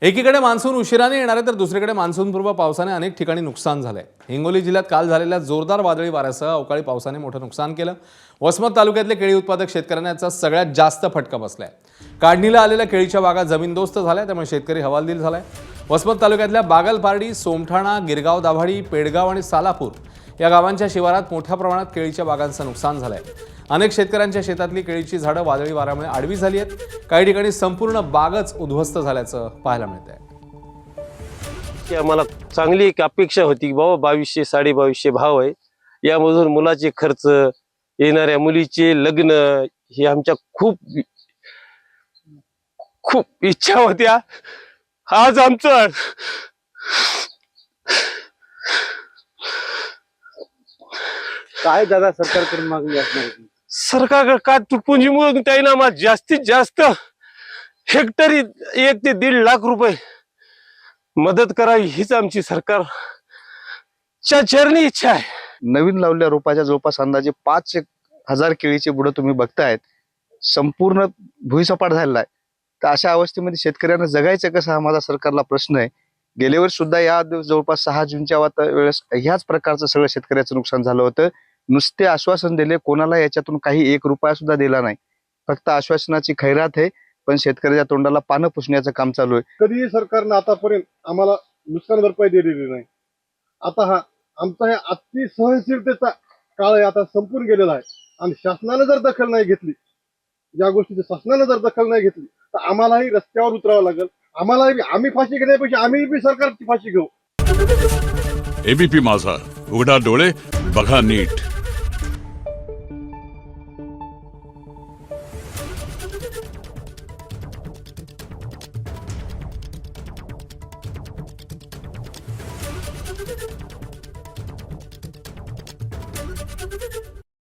एकीकडे मान्सून उशिराने येणार आहे तर दुसरीकडे मान्सूनपूर्व पावसाने अनेक ठिकाणी नुकसान झालंय। हिंगोली जिल्ह्यात काल झालेल्या जोरदार वादळी वाऱ्यासह अवकाळी पावसाने मोठं नुकसान केलं। वसमत तालुक्यातले केळी उत्पादक शेतकऱ्यांना याचा सगळ्यात जास्त फटका बसलाय। काढणीला आलेल्या केळीच्या बागा जमीनदोस्त झाल्या, त्यामुळे शेतकरी हवालदिल झालाय। वसमत तालुक्यातल्या बागलपारडी, सोमठाणा, गिरगाव दाभाडी, पेडगाव आणि सालापूर या गावांच्या शिवारात मोठ्या प्रमाणात केळीच्या बागांचं नुकसान झालंय। अनेक शेतकऱ्यांच्या शेतातली केळीची झाडं वादळी वाऱ्यामुळे आडवी झाली आहेत। काही ठिकाणी संपूर्ण बागच उद्ध्वस्त झाल्याचं पाहायला मिळतंय। की आम्हाला चांगली एक अपेक्षा होती की बाबा 2200 2250 भाव आहे, यामधून मुलाचे खर्च, येणाऱ्या मुलीचे लग्न, हे आमच्या खूप खूप इच्छा होत्या। आज आमचं काय दादा सरकारकडून मागणी असणार आहे? सरकारकडे काय तुटपुंजी म्हणून त्याला आम्हाला जास्तीत जास्त हेक्टरी 1 ते 1.5 लाख रुपये मदत करावी हीच आमची सरकारच्या चरणी इच्छा आहे। नवीन लावलेल्या रोपाच्या जवळपास अंदाजे 5,000 केळीची बुडं तुम्ही बघतायत, संपूर्ण भुईसपाट झालेला आहे। तर अशा अवस्थेमध्ये शेतकऱ्यांना जगायचं कसं, हा माझा सरकारला प्रश्न आहे। गेल्या वर्षी सुद्धा या जवळपास 6 जूनच्या वेळेस ह्याच प्रकारचं सगळं शेतकऱ्याचं नुकसान झालं होतं। नुसते आश्वासन दिले, कोणाला याच्यातून काही 1 रुपया सुद्धा दिला नाही, फक्त आश्वासनाची खैरात आहे, पण शेतकऱ्याच्या तोंडाला पानं पुसण्याचं काम चालू आहे। कधीही सरकारनं आतापर्यंत आम्हाला नुकसान भरपाई दिलेली नाही। आता आमचा हे अति सहनशीलतेचा काळ आहे, आता संपून गेलेला आहे। आणि शासनाने जर दखल नाही घेतली, ज्या गोष्टीची शासनाने जर दखल नाही घेतली, तर आम्हालाही रस्त्यावर उतरावं लागेल। आम्हालाही आम्ही फाशी घेण्यापेक्षा आम्ही बी सरकारची फाशी घेऊ। एबीपी माझा, उघडा डोळे बघा नीट।